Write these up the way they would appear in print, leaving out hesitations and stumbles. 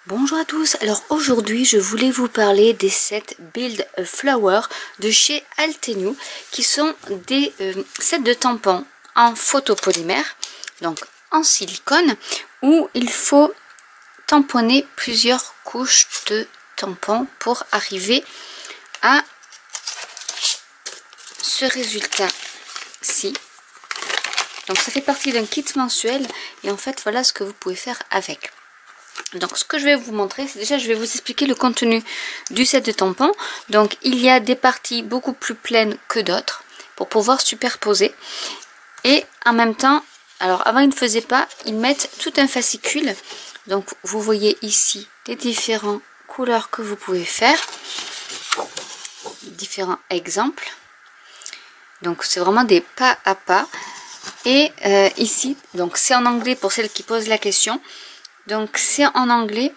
Bonjour à tous, alors aujourd'hui je voulais vous parler des sets Build a Flower de chez Altenew qui sont des sets de tampons en photopolymère, donc en silicone, où il faut tamponner plusieurs couches de tampons pour arriver à ce résultat-ci. Donc ça fait partie d'un kit mensuel et en fait voilà ce que vous pouvez faire avec. Donc ce que je vais vous montrer, c'est déjà je vais vous expliquer le contenu du set de tampons. Donc il y a des parties beaucoup plus pleines que d'autres pour pouvoir superposer. Et en même temps, alors avant ils ne faisaient pas, ils mettent tout un fascicule. Donc vous voyez ici les différentes couleurs que vous pouvez faire. Différents exemples. Donc c'est vraiment des pas à pas. Et ici, donc c'est en anglais pour celles qui posent la question. Donc c'est en anglais,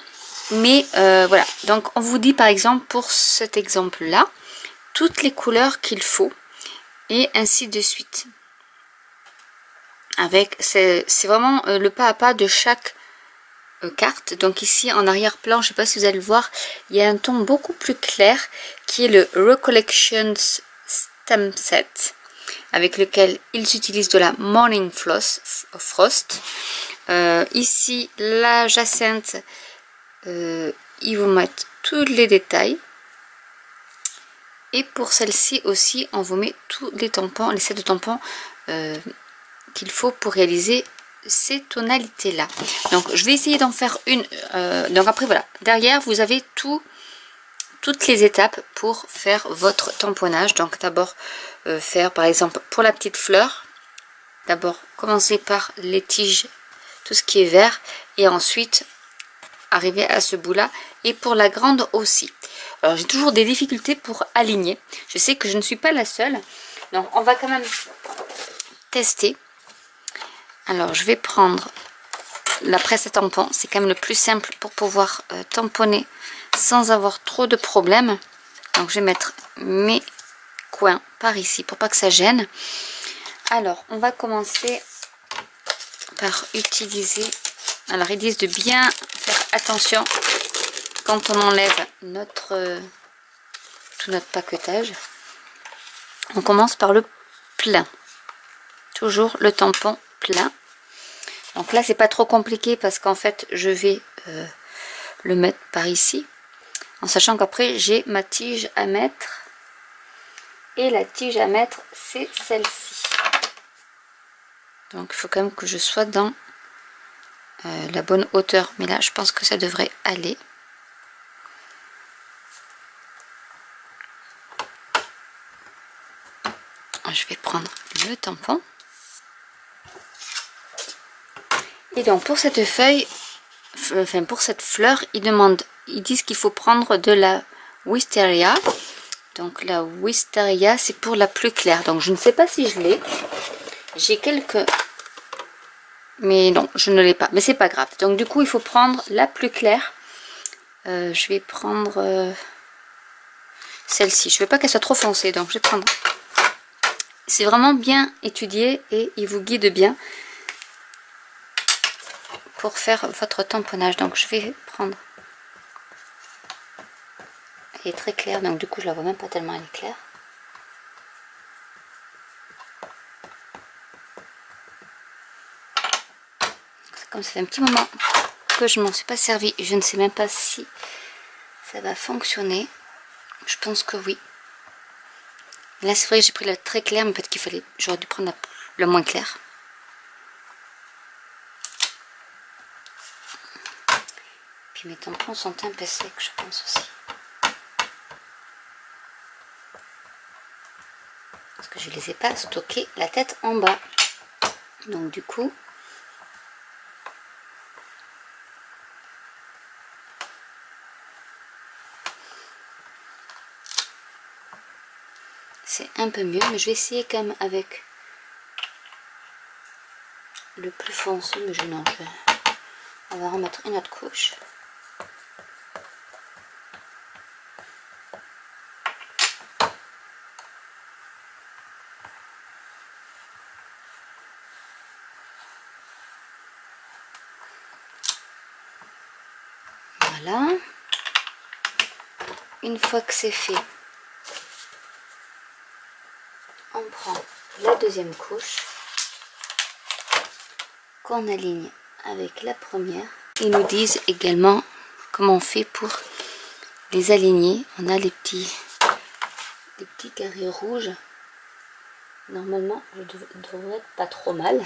mais voilà. Donc on vous dit par exemple pour cet exemple là, toutes les couleurs qu'il faut et ainsi de suite. Avec c'est vraiment le pas à pas de chaque carte. Donc ici en arrière-plan, je ne sais pas si vous allez le voir, il y a un ton beaucoup plus clair qui est le Recollections Stamp Set, avec lequel ils utilisent de la Morning Frost. Ici, la jacinthe, ils vous mettent tous les détails. Et pour celle-ci aussi, on vous met tous les tampons, les sets de tampons qu'il faut pour réaliser ces tonalités-là. Donc, je vais essayer d'en faire une. Donc après, voilà. Derrière, vous avez toutes les étapes pour faire votre tamponnage. Donc, d'abord, faire par exemple pour la petite fleur. D'abord, commencer par les tiges, tout ce qui est vert, et ensuite arriver à ce bout là, et pour la grande aussi. Alors j'ai toujours des difficultés pour aligner, je sais que je ne suis pas la seule, donc on va quand même tester. Alors je vais prendre la presse à tampon, c'est quand même le plus simple pour pouvoir tamponner sans avoir trop de problèmes. Donc je vais mettre mes coins par ici pour pas que ça gêne. Alors on va commencer par utiliser, alors ils disent de bien faire attention quand on enlève tout notre paquetage. On commence par le plein, toujours le tampon plein. Donc là c'est pas trop compliqué parce qu'en fait je vais le mettre par ici, en sachant qu'après j'ai ma tige à mettre, et la tige à mettre c'est celle-ci. Donc il faut quand même que je sois dans la bonne hauteur, mais là je pense que ça devrait aller. Je vais prendre le tampon, et donc pour cette feuille, enfin pour cette fleur, ils disent qu'il faut prendre de la Wisteria. Donc la Wisteria c'est pour la plus claire, donc je ne sais pas si je l'ai, j'ai quelques, mais non je ne l'ai pas, mais c'est pas grave. Donc du coup il faut prendre la plus claire. Je vais prendre celle-ci, je veux pas qu'elle soit trop foncée, donc je vais prendre, c'est vraiment bien étudié et il vous guide bien pour faire votre tamponnage. Donc je vais prendre, elle est très claire, donc du coup je la vois même pas tellement, elle est claire. Comme ça fait un petit moment que je m'en suis pas servi, je ne sais même pas si ça va fonctionner. Je pense que oui. Là c'est vrai que j'ai pris la très claire, mais peut-être qu'il fallait, j'aurais dû prendre la moins claire. Puis mes tampons sont un peu secs, je pense aussi. Parce que je les ai pas stockés la tête en bas. Donc du coup, c'est un peu mieux, mais je vais essayer quand même avec le plus foncé, mais on va remettre une autre couche. Voilà. Une fois que c'est fait, on prend la deuxième couche qu'on aligne avec la première. Ils nous disent également comment on fait pour les aligner. On a des petits carrés rouges. Normalement, je devrais être pas trop mal.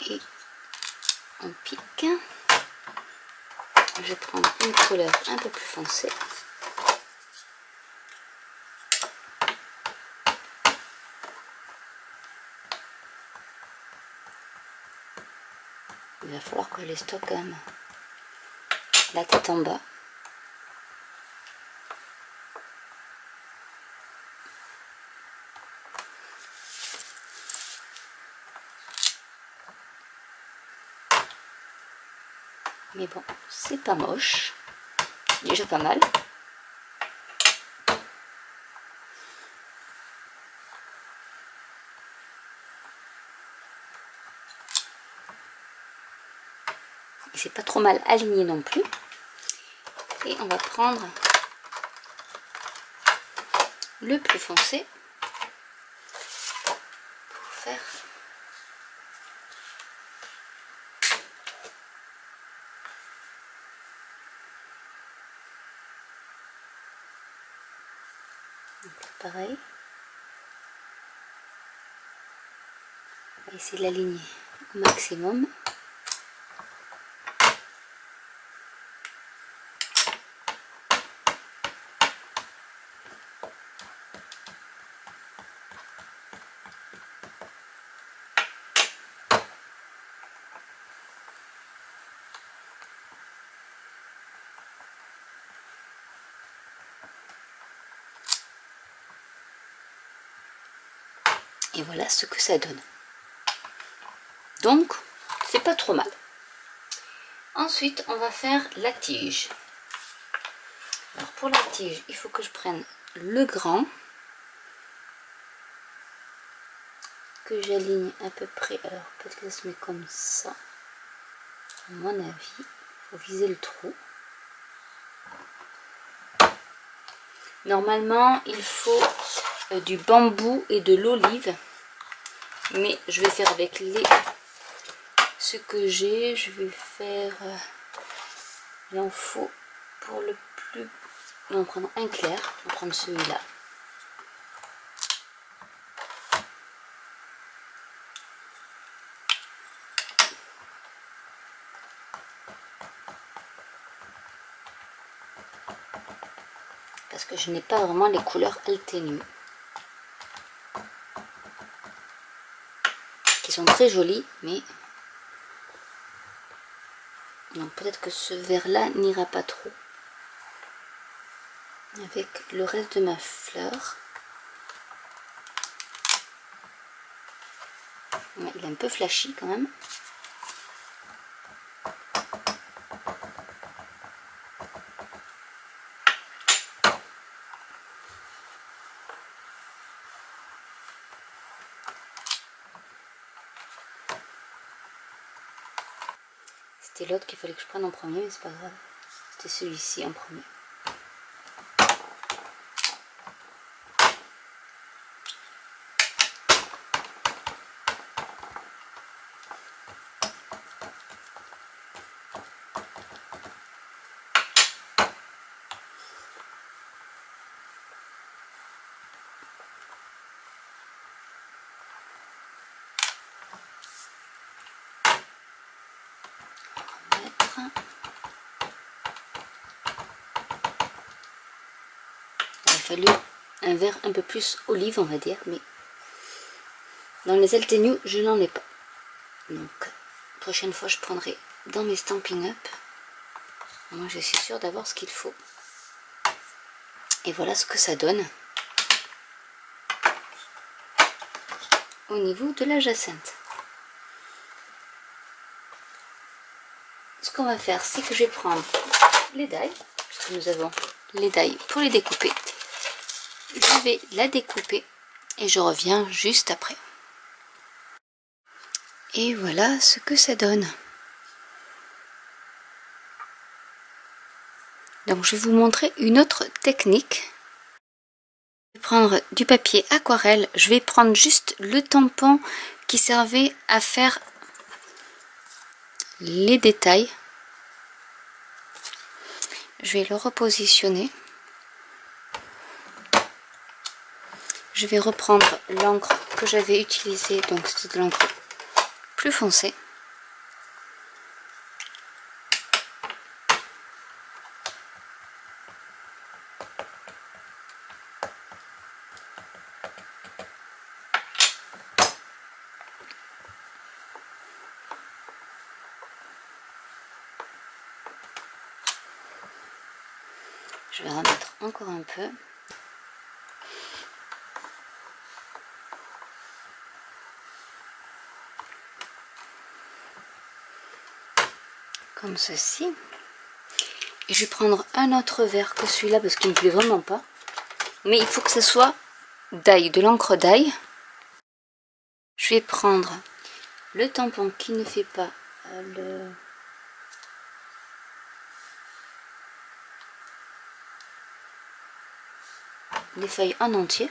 Et on pique. Je vais prendre une couleur un peu plus foncée. Il va falloir que je les stocke quand même la tête en bas. Mais bon, c'est pas moche. Déjà pas mal. Et c'est pas trop mal aligné non plus. Et on va prendre le plus foncé pour faire donc, pareil. On va essayer de l'aligner au maximum. Et voilà ce que ça donne. Donc, c'est pas trop mal. Ensuite, on va faire la tige. Alors, pour la tige, il faut que je prenne le grand, que j'aligne à peu près. Alors, peut-être que ça se met comme ça. À mon avis, il faut viser le trou. Normalement, il faut du bambou et de l'olive. Mais je vais faire avec ce que j'ai. Je vais faire... il en faut pour le plus... On va prendre un clair. On va prendre celui-là. Parce que je n'ai pas vraiment les couleurs Altenew. Qui sont très jolies, mais... donc peut-être que ce vert là n'ira pas trop avec le reste de ma fleur. Ouais, il est un peu flashy quand même. C'était l'autre qu'il fallait que je prenne en premier, mais c'est pas grave. C'était celui-ci en premier. Il a fallu un vert un peu plus olive, on va dire, mais dans les Altenew, je n'en ai pas. Donc, prochaine fois, je prendrai dans mes Stampin' Up. Moi, je suis sûre d'avoir ce qu'il faut. Et voilà ce que ça donne au niveau de la jacinthe. Ce qu'on va faire, c'est que je vais prendre les dailles, puisque nous avons les dailles pour les découper. Je vais la découper et je reviens juste après. Et voilà ce que ça donne. Donc je vais vous montrer une autre technique. Je vais prendre du papier aquarelle, je vais prendre juste le tampon qui servait à faire les détails. Je vais le repositionner. Je vais reprendre l'encre que j'avais utilisée, donc c'est de l'encre plus foncée. Je vais remettre encore un peu. Comme ceci. Et je vais prendre un autre verre que celui-là parce qu'il ne me plaît vraiment pas. Mais il faut que ce soit d'ail, de l'encre d'ail. Je vais prendre le tampon qui ne fait pas les feuilles en entier.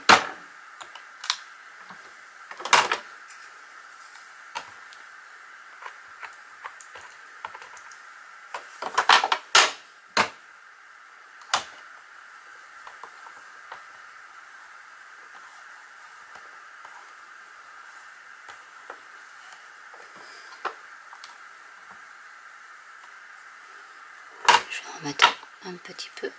Je vais en remettre un petit peu.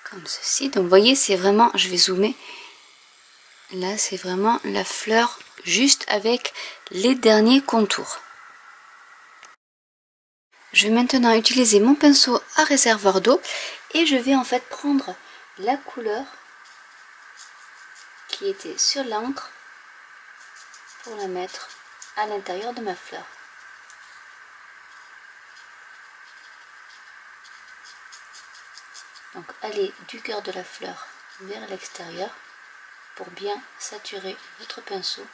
Comme ceci. Donc vous voyez, c'est vraiment, je vais zoomer. Là, c'est vraiment la fleur juste avec les derniers contours. Je vais maintenant utiliser mon pinceau à réservoir d'eau et je vais en fait prendre la couleur qui était sur l'encre pour la mettre à l'intérieur de ma fleur. Donc aller du cœur de la fleur vers l'extérieur pour bien saturer votre pinceau.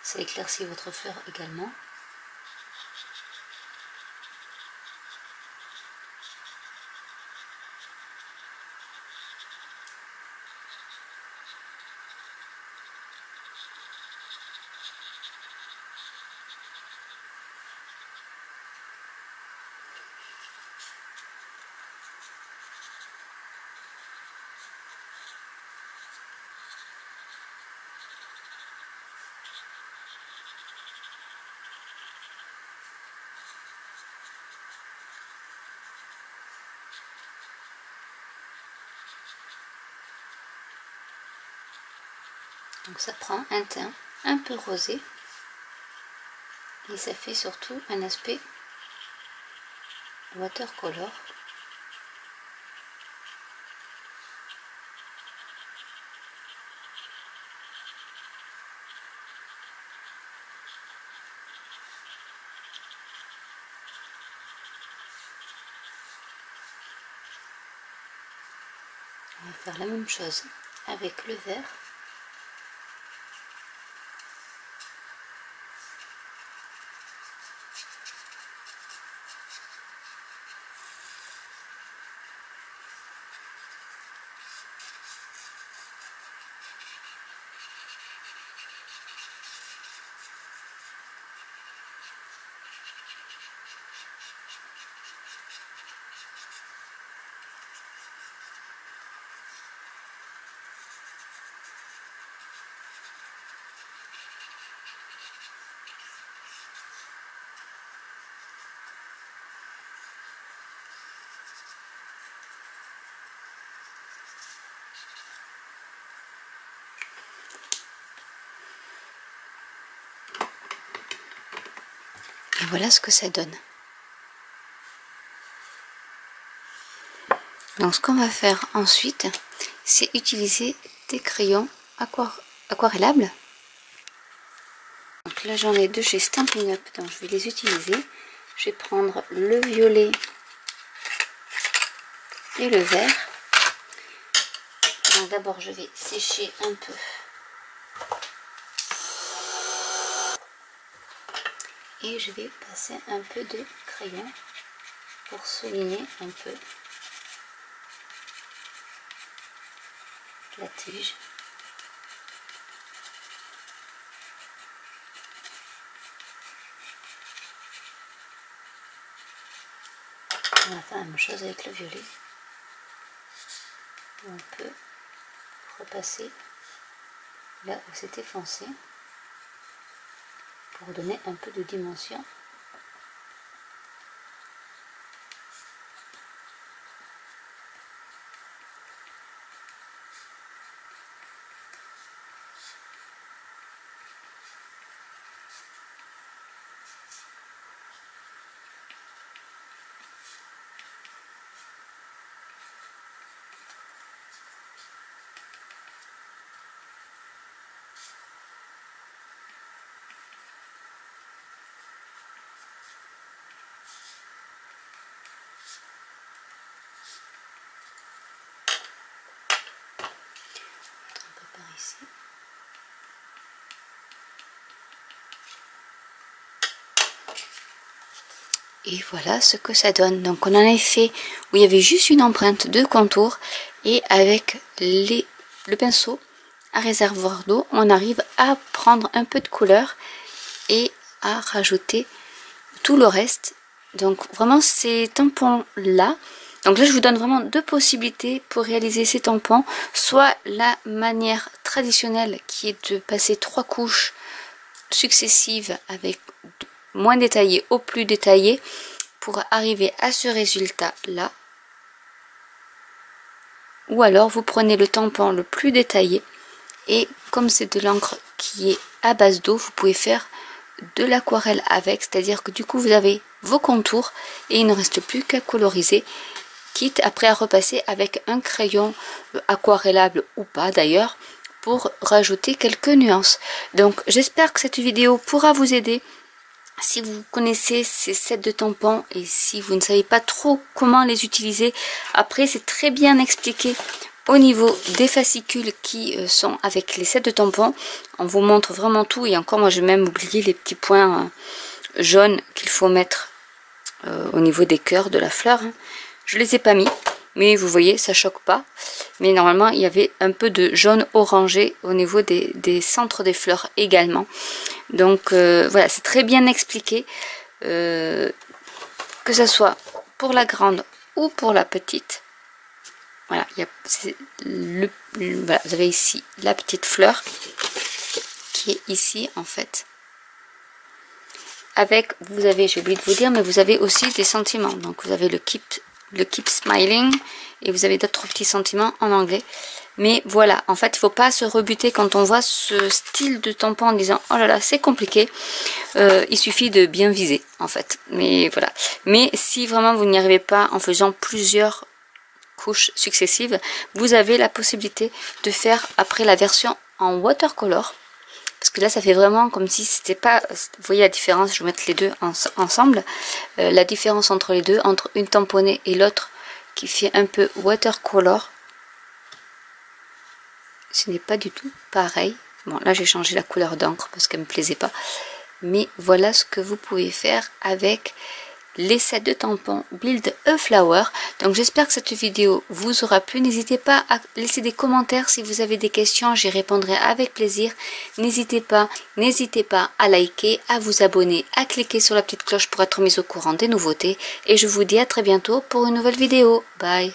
Ça éclaircit votre fleur également. Donc ça prend un teint un peu rosé et ça fait surtout un aspect watercolor. On va faire la même chose avec le vert. Et voilà ce que ça donne. Donc ce qu'on va faire ensuite, c'est utiliser des crayons aquarellables. Donc là j'en ai deux chez Stampin' Up, donc je vais les utiliser. Je vais prendre le violet et le vert. Donc d'abord je vais sécher un peu. Et je vais passer un peu de crayon pour souligner un peu la tige. On va faire la même chose avec le violet. On peut repasser là où c'était foncé pour donner un peu de dimension. Ici. Et voilà ce que ça donne. Donc on en a fait où il y avait juste une empreinte de contour et avec le pinceau à réservoir d'eau, on arrive à prendre un peu de couleur et à rajouter tout le reste. Donc vraiment ces tampons là. Donc là je vous donne vraiment deux possibilités pour réaliser ces tampons. Soit la manière traditionnelle qui est de passer 3 couches successives avec moins détaillé au plus détaillé pour arriver à ce résultat là. Ou alors vous prenez le tampon le plus détaillé et comme c'est de l'encre qui est à base d'eau, vous pouvez faire de l'aquarelle avec, c'est-à-dire que du coup vous avez vos contours et il ne reste plus qu'à coloriser, quitte après à repasser avec un crayon aquarellable ou pas d'ailleurs pour rajouter quelques nuances. Donc j'espère que cette vidéo pourra vous aider. Si vous connaissez ces sets de tampons et si vous ne savez pas trop comment les utiliser, après c'est très bien expliqué au niveau des fascicules qui sont avec les sets de tampons. On vous montre vraiment tout et encore moi j'ai même oublié les petits points jaunes qu'il faut mettre au niveau des cœurs de la fleur. Je les ai pas mis, mais vous voyez ça choque pas. Mais normalement il y avait un peu de jaune orangé au niveau des centres des fleurs également. Donc voilà, c'est très bien expliqué, que ce soit pour la grande ou pour la petite. Voilà, voilà, vous avez ici la petite fleur qui est ici en fait. Avec, vous avez, j'ai oublié de vous dire, mais vous avez aussi des sentiments. Donc vous avez le keep smiling et vous avez d'autres petits sentiments en anglais. Mais voilà, en fait il ne faut pas se rebuter quand on voit ce style de tampon en disant oh là là c'est compliqué. Il suffit de bien viser en fait. Mais voilà. Mais si vraiment vous n'y arrivez pas en faisant plusieurs couches successives, vous avez la possibilité de faire après la version en watercolor. Parce que là ça fait vraiment comme si c'était pas... Vous voyez la différence, je vais mettre les deux ensemble. La différence entre les deux, entre une tamponnée et l'autre qui fait un peu watercolor. Ce n'est pas du tout pareil. Bon là j'ai changé la couleur d'encre parce qu'elle me plaisait pas. Mais voilà ce que vous pouvez faire avec les sets de tampons Build a Flower. Donc j'espère que cette vidéo vous aura plu. N'hésitez pas à laisser des commentaires si vous avez des questions, j'y répondrai avec plaisir. N'hésitez pas à liker, à vous abonner, à cliquer sur la petite cloche pour être mis au courant des nouveautés. Et je vous dis à très bientôt pour une nouvelle vidéo. Bye.